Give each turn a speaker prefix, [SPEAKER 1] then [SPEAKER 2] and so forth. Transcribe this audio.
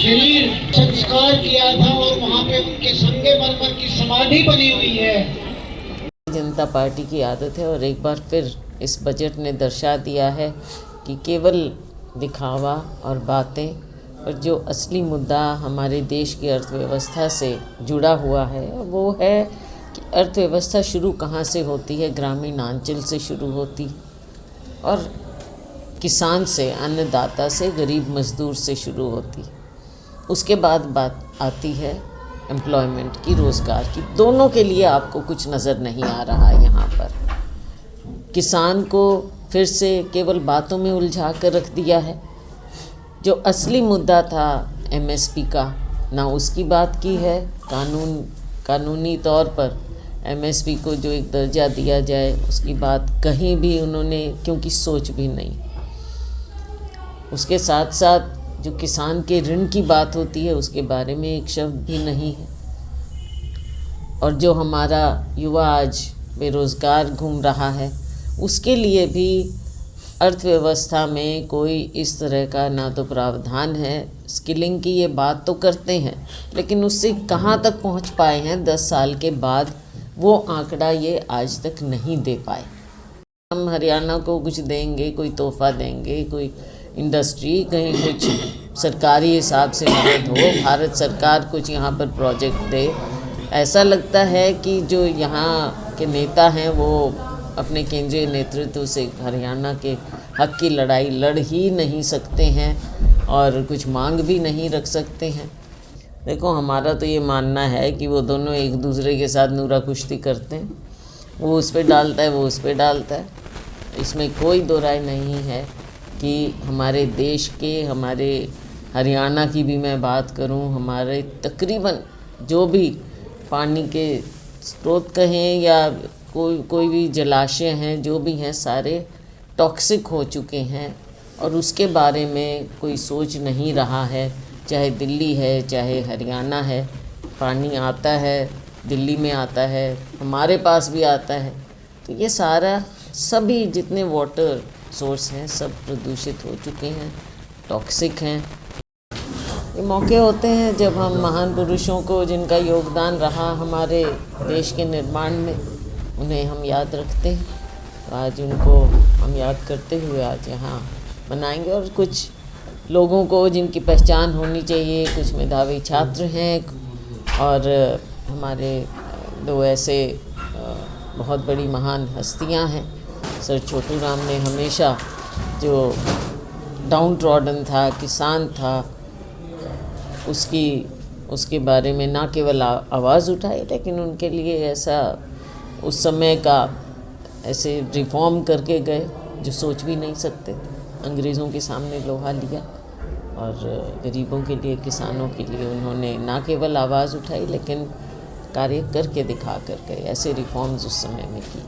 [SPEAKER 1] शरीर संस्कार किया था और वहाँ पे उनके संगमरमर की समाधि बनी हुई है।
[SPEAKER 2] जनता पार्टी की आदत है और एक बार फिर इस बजट ने दर्शा दिया है कि केवल दिखावा और बातें, और जो असली मुद्दा हमारे देश की अर्थव्यवस्था से जुड़ा हुआ है वो है कि अर्थव्यवस्था शुरू कहाँ से होती है। ग्रामीण अंचल से शुरू होती और किसान से, अन्नदाता से, गरीब मजदूर से शुरू होती। उसके बाद बात आती है एम्प्लॉयमेंट की, रोज़गार की। दोनों के लिए आपको कुछ नज़र नहीं आ रहा यहाँ पर। किसान को फिर से केवल बातों में उलझा कर रख दिया है। जो असली मुद्दा था एमएसपी का, ना उसकी बात की है। कानूनी तौर पर एमएसपी को जो एक दर्जा दिया जाए उसकी बात कहीं भी उन्होंने क्योंकि सोच भी नहीं। उसके साथ साथ जो किसान के ऋण की बात होती है उसके बारे में एक शब्द भी नहीं है। और जो हमारा युवा आज बेरोज़गार घूम रहा है उसके लिए भी अर्थव्यवस्था में कोई इस तरह का ना तो प्रावधान है। स्किलिंग की ये बात तो करते हैं लेकिन उससे कहाँ तक पहुँच पाए हैं 10 साल के बाद, वो आंकड़ा ये आज तक नहीं दे पाए। हम हरियाणा को कुछ देंगे, कोई तोहफ़ा देंगे, कोई इंडस्ट्री, कहीं कुछ सरकारी हिसाब से मदद हो, भारत सरकार कुछ यहाँ पर प्रोजेक्ट दे। ऐसा लगता है कि जो यहाँ के नेता हैं वो अपने केंद्रीय नेतृत्व से हरियाणा के हक की लड़ाई लड़ ही नहीं सकते हैं और कुछ मांग भी नहीं रख सकते हैं। देखो, हमारा तो ये मानना है कि वो दोनों एक दूसरे के साथ नूरा कुश्ती करते हैं। वो उस पर डालता है, वो उस पर डालता है। इसमें कोई दो राय नहीं है कि हमारे देश के, हमारे हरियाणा की भी मैं बात करूं, हमारे तकरीबन जो भी पानी के स्रोत कहें या कोई भी जलाशय हैं, जो भी हैं, सारे टॉक्सिक हो चुके हैं और उसके बारे में कोई सोच नहीं रहा है। चाहे दिल्ली है, चाहे हरियाणा है, पानी आता है, दिल्ली में आता है, हमारे पास भी आता है। तो ये सारा सभी जितने वाटर सोर्स हैं सब प्रदूषित हो चुके हैं, टॉक्सिक हैं। ये मौके होते हैं जब हम महान पुरुषों को, जिनका योगदान रहा हमारे देश के निर्माण में, उन्हें हम याद रखते हैं। तो आज उनको हम याद करते हुए आज यहाँ मनाएंगे। और कुछ लोगों को जिनकी पहचान होनी चाहिए, कुछ मेधावी छात्र हैं और हमारे 2 ऐसे बहुत बड़ी महान हस्तियाँ हैं। सर छोटू राम ने हमेशा जो डाउन ट्रॉडन था, किसान था, उसके बारे में ना केवल आवाज़ उठाई लेकिन उनके लिए ऐसा उस समय का ऐसे रिफॉर्म करके गए जो सोच भी नहीं सकते। अंग्रेज़ों के सामने लोहा लिया और गरीबों के लिए, किसानों के लिए उन्होंने ना केवल आवाज़ उठाई लेकिन कार्य करके दिखा कर गए। ऐसे रिफॉर्म्स उस समय में की।